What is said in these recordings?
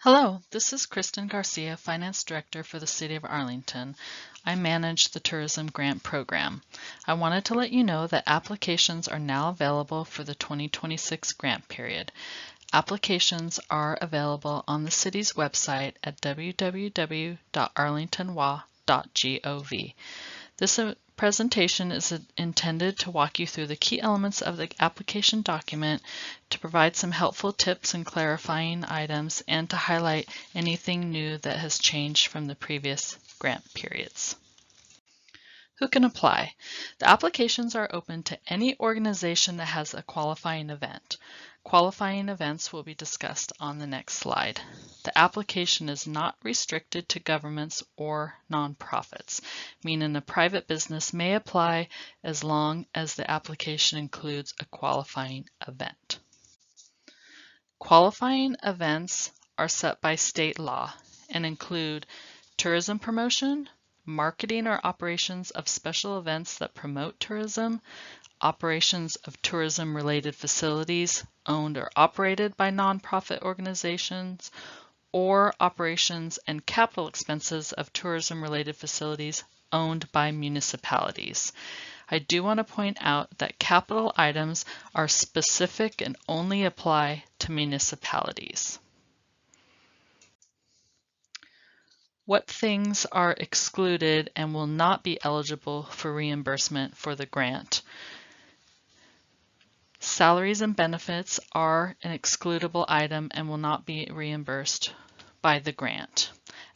Hello, this is Kristen Garcia, Finance Director for the City of Arlington. I manage the Tourism Grant Program. I wanted to let you know that applications are now available for the 2026 grant period. Applications are available on the city's website at www.arlingtonwa.gov. This presentation is intended to walk you through the key elements of the application document, to provide some helpful tips and clarifying items, and to highlight anything new that has changed from the previous grant periods. Who can apply? The applications are open to any organization that has a qualifying event. Qualifying events will be discussed on the next slide. The application is not restricted to governments or nonprofits, meaning a private business may apply as long as the application includes a qualifying event. Qualifying events are set by state law and include tourism promotion, marketing or operations of special events that promote tourism, operations of tourism-related facilities owned or operated by nonprofit organizations, or operations and capital expenses of tourism-related facilities owned by municipalities. I do want to point out that capital items are specific and only apply to municipalities. What things are excluded and will not be eligible for reimbursement for the grant? Salaries and benefits are an excludable item and will not be reimbursed by the grant.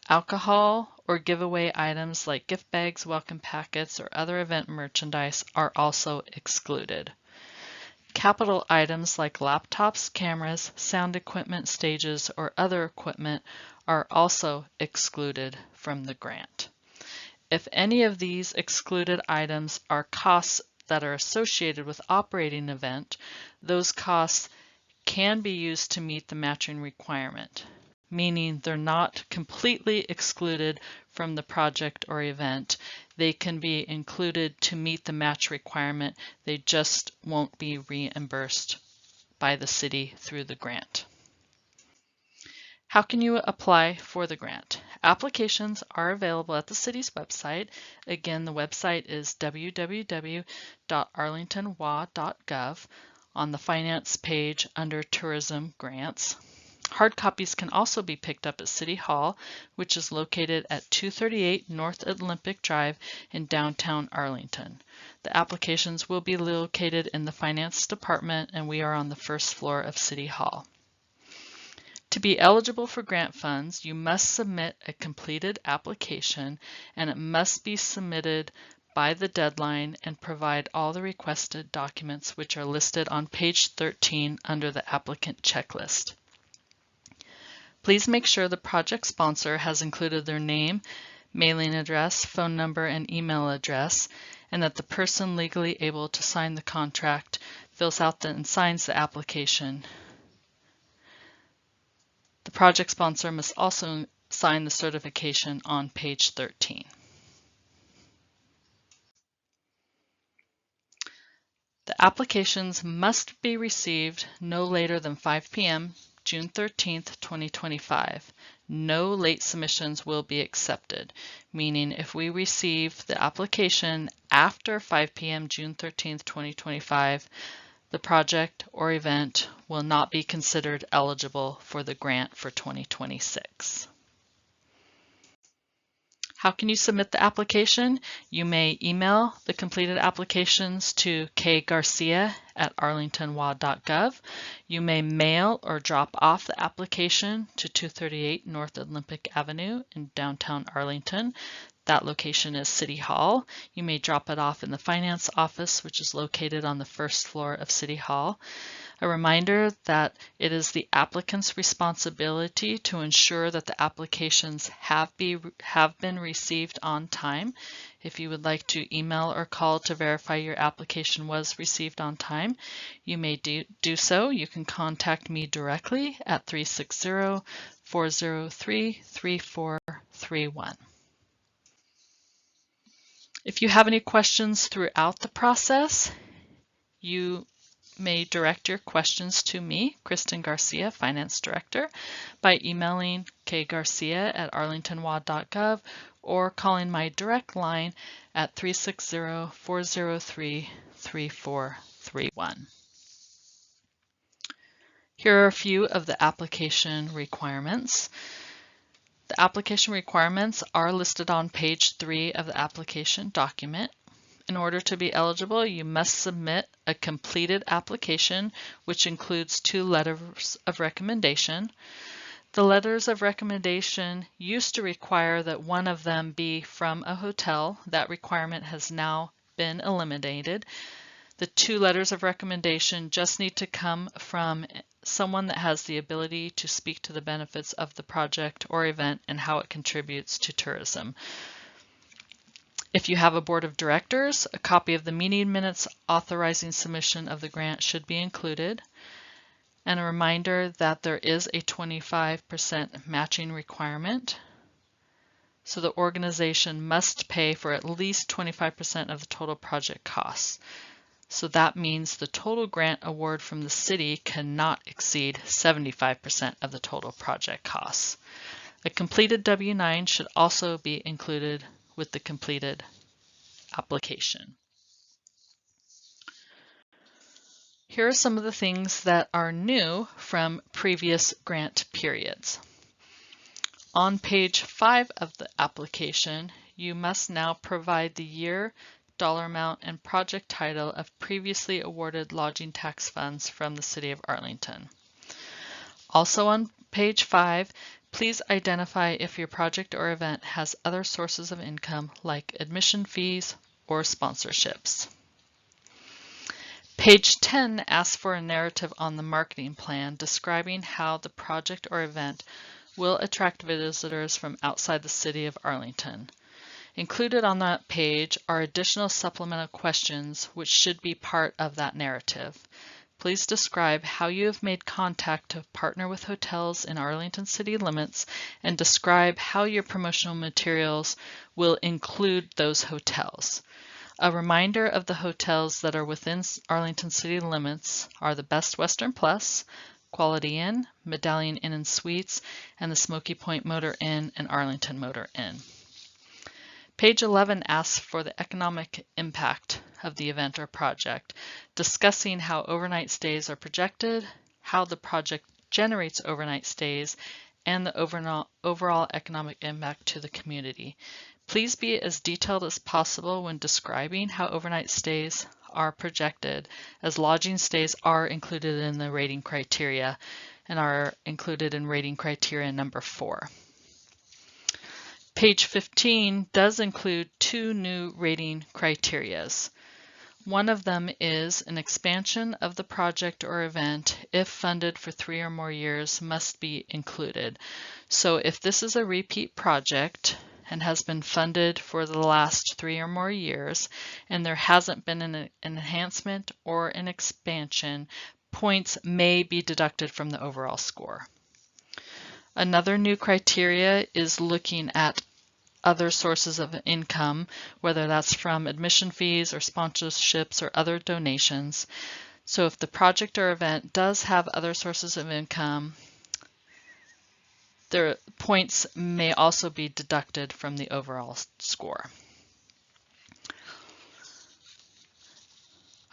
Alcohol or giveaway items like gift bags, welcome packets, or other event merchandise are also excluded. Capital items like laptops, cameras, sound equipment, stages, or other equipment are also excluded from the grant. If any of these excluded items are costs that are associated with operating an event, those costs can be used to meet the matching requirement, meaning they're not completely excluded from the project or event. They can be included to meet the match requirement. They just won't be reimbursed by the city through the grant. How can you apply for the grant? Applications are available at the city's website. Again, the website is www.arlingtonwa.gov on the finance page under tourism grants. Hard copies can also be picked up at City Hall, which is located at 238 North Olympic Drive in downtown Arlington. The applications will be located in the finance department, and we are on the first floor of City Hall. To be eligible for grant funds, you must submit a completed application, and it must be submitted by the deadline and provide all the requested documents, which are listed on page 13 under the applicant checklist. Please make sure the project sponsor has included their name, mailing address, phone number, and email address, and that the person legally able to sign the contract fills out and signs the application. The project sponsor must also sign the certification on page 13. The applications must be received no later than 5 p.m. June 13th, 2025. No late submissions will be accepted, meaning if we receive the application after 5 p.m. June 13th, 2025, the project or event will not be considered eligible for the grant for 2026. How can you submit the application? You may email the completed applications to kgarcia@arlingtonwa.gov. You may mail or drop off the application to 238 North Olympic Avenue in downtown Arlington. That location is City Hall. You may drop it off in the finance office, which is located on the first floor of City Hall. A reminder that it is the applicant's responsibility to ensure that the applications have been received on time. If you would like to email or call to verify your application was received on time, you may do so. You can contact me directly at 360-403-3431. If you have any questions throughout the process, you may direct your questions to me, Kristen Garcia, Finance Director, by emailing kgarcia@arlingtonwa.gov or calling my direct line at 360-403-3431. Here are a few of the application requirements. The application requirements are listed on page 3 of the application document. In order to be eligible, you must submit a completed application, which includes 2 letters of recommendation. The letters of recommendation used to require that one of them be from a hotel. That requirement has now been eliminated. The 2 letters of recommendation just need to come from someone that has the ability to speak to the benefits of the project or event and how it contributes to tourism. If you have a board of directors, a copy of the meeting minutes authorizing submission of the grant should be included. And a reminder that there is a 25% matching requirement. So the organization must pay for at least 25% of the total project costs. So that means the total grant award from the city cannot exceed 75% of the total project costs. A completed W-9 should also be included with the completed application. Here are some of the things that are new from previous grant periods. On page 5 of the application, you must now provide the year, dollar amount, and project title of previously awarded lodging tax funds from the City of Arlington. Also on page 5, please identify if your project or event has other sources of income like admission fees or sponsorships. Page 10 asks for a narrative on the marketing plan describing how the project or event will attract visitors from outside the City of Arlington. Included on that page are additional supplemental questions which should be part of that narrative. Please describe how you have made contact to partner with hotels in Arlington city limits and describe how your promotional materials will include those hotels. A reminder of the hotels that are within Arlington city limits are the Best Western Plus, Quality Inn, Medallion Inn and Suites, and the Smoky Point Motor Inn and Arlington Motor Inn. Page 11 asks for the economic impact of the event or project, discussing how overnight stays are projected, how the project generates overnight stays, and the overall economic impact to the community. Please be as detailed as possible when describing how overnight stays are projected, as lodging stays are included in the rating criteria and are included in rating criteria number 4. Page 15 does include 2 new rating criterias. One of them is an expansion of the project or event, if funded for 3 or more years, must be included. So if this is a repeat project and has been funded for the last 3 or more years, and there hasn't been an enhancement or an expansion, points may be deducted from the overall score. Another new criteria is looking at other sources of income, whether that's from admission fees or sponsorships or other donations. So if the project or event does have other sources of income, their points may also be deducted from the overall score.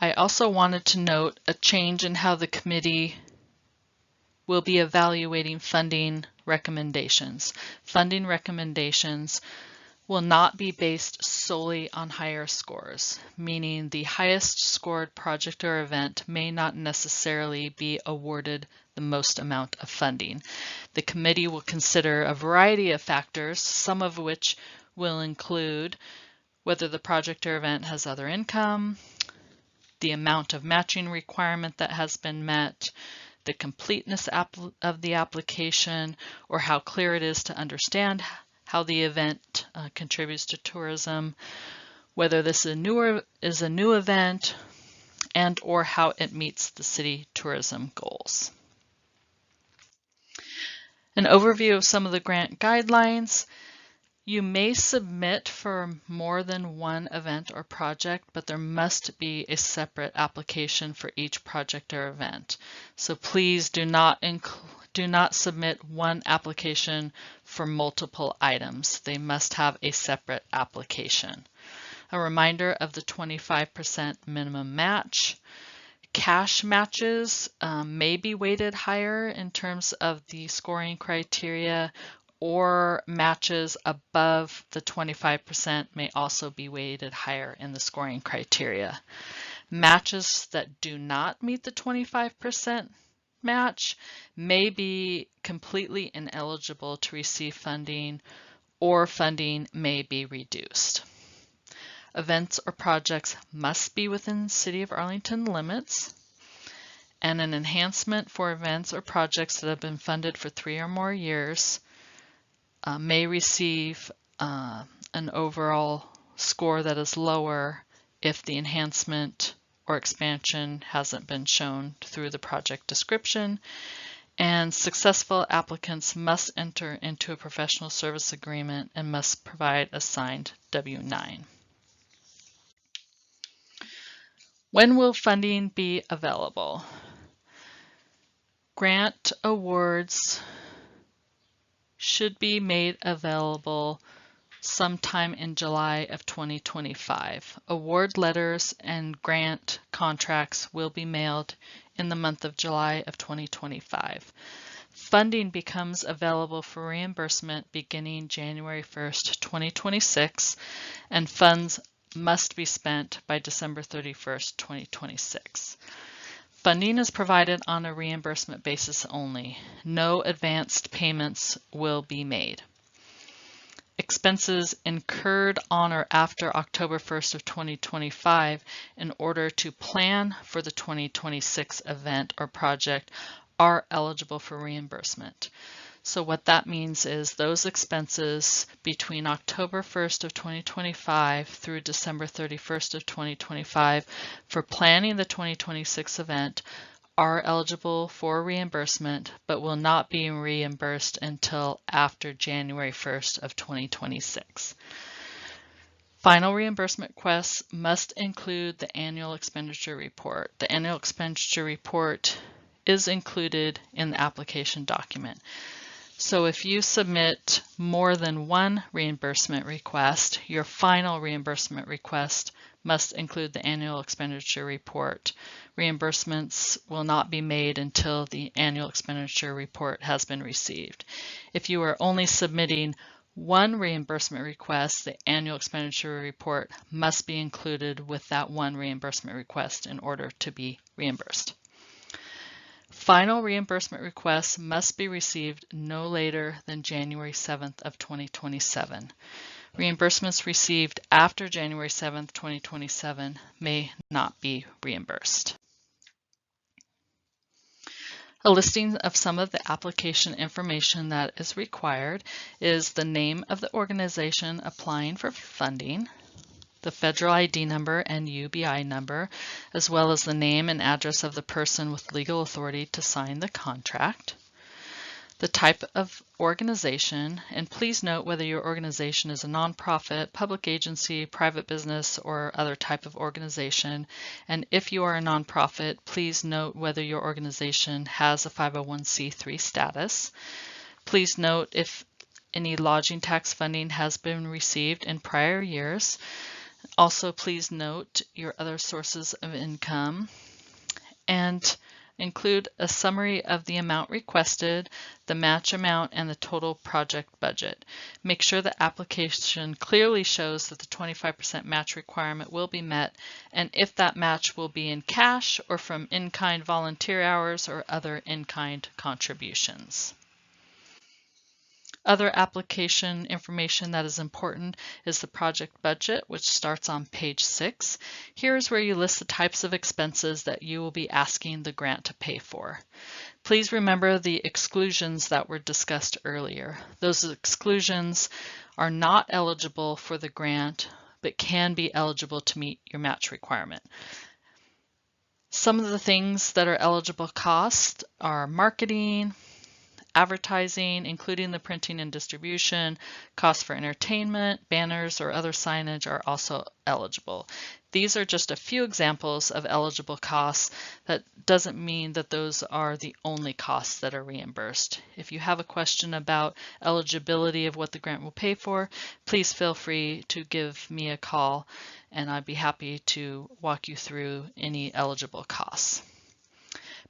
I also wanted to note a change in how the committee will be evaluating funding recommendations. Funding recommendations will not be based solely on higher scores, meaning the highest scored project or event may not necessarily be awarded the most amount of funding. The committee will consider a variety of factors, some of which will include whether the project or event has other income, the amount of matching requirement that has been met, the completeness of the application, or how clear it is to understand how the event contributes to tourism, whether this is a new event, and or how it meets the city tourism goals. An overview of some of the grant guidelines. You may submit for more than one event or project, but there must be a separate application for each project or event. So please do not submit one application for multiple items. They must have a separate application. A reminder of the 25% minimum match. Cash matches may be weighted higher in terms of the scoring criteria, or matches above the 25% may also be weighted higher in the scoring criteria. Matches that do not meet the 25% match may be completely ineligible to receive funding, or funding may be reduced. Events or projects must be within City of Arlington limits, and an enhancement for events or projects that have been funded for 3 or more years may receive an overall score that is lower if the enhancement or expansion hasn't been shown through the project description. And successful applicants must enter into a professional service agreement and must provide a signed W-9. When will funding be available? Grant awards should be made available sometime in July of 2025. Award letters and grant contracts will be mailed in the month of July of 2025. Funding becomes available for reimbursement beginning January 1st, 2026, and funds must be spent by December 31st, 2026. Funding is provided on a reimbursement basis only. No advanced payments will be made. Expenses incurred on or after October 1st of 2025 in order to plan for the 2026 event or project are eligible for reimbursement. So what that means is those expenses between October 1st of 2025 through December 31st of 2025 for planning the 2026 event are eligible for reimbursement, but will not be reimbursed until after January 1st of 2026. Final reimbursement requests must include the annual expenditure report. The annual expenditure report is included in the application document. So if you submit more than one reimbursement request, your final reimbursement request must include the annual expenditure report. Reimbursements will not be made until the annual expenditure report has been received. If you are only submitting one reimbursement request, the annual expenditure report must be included with that one reimbursement request in order to be reimbursed. Final reimbursement requests must be received no later than January 7th of 2027. Reimbursements received after January 7th, 2027 may not be reimbursed. A listing of some of the application information that is required is the name of the organization applying for funding, the federal ID number and UBI number, as well as the name and address of the person with legal authority to sign the contract, the type of organization, and please note whether your organization is a nonprofit, public agency, private business, or other type of organization. And if you are a nonprofit, please note whether your organization has a 501c3 status. Please note if any lodging tax funding has been received in prior years. Also, please note your other sources of income and include a summary of the amount requested, the match amount, and the total project budget. Make sure the application clearly shows that the 25% match requirement will be met, and if that match will be in cash or from in-kind volunteer hours or other in-kind contributions. Other application information that is important is the project budget, which starts on page 6. Here's where you list the types of expenses that you will be asking the grant to pay for. Please remember the exclusions that were discussed earlier. Those exclusions are not eligible for the grant, but can be eligible to meet your match requirement. Some of the things that are eligible costs are marketing, Advertising, including the printing and distribution, costs for entertainment, banners, or other signage are also eligible. These are just a few examples of eligible costs. That doesn't mean that those are the only costs that are reimbursed. If you have a question about eligibility of what the grant will pay for, please feel free to give me a call and I'd be happy to walk you through any eligible costs.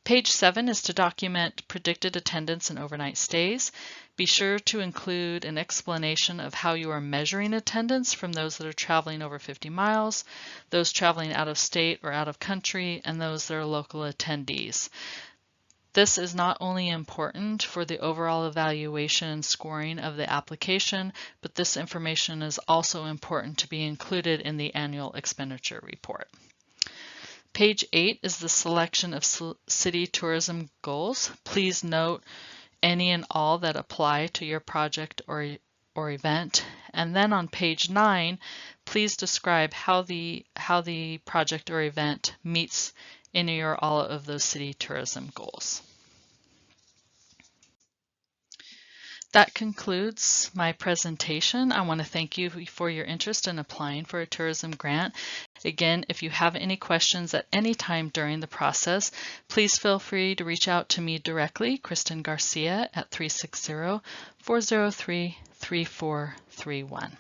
Page 7 is to document predicted attendance and overnight stays. Be sure to include an explanation of how you are measuring attendance from those that are traveling over 50 miles, those traveling out of state or out of country, and those that are local attendees. This is not only important for the overall evaluation and scoring of the application, but this information is also important to be included in the annual expenditure report. Page 8 is the selection of city tourism goals. Please note any and all that apply to your project or event. And then on page 9, please describe how the project or event meets any or all of those city tourism goals. That concludes my presentation. I want to thank you for your interest in applying for a tourism grant. Again, if you have any questions at any time during the process, please feel free to reach out to me directly, Kristen Garcia, at 360-403-3431.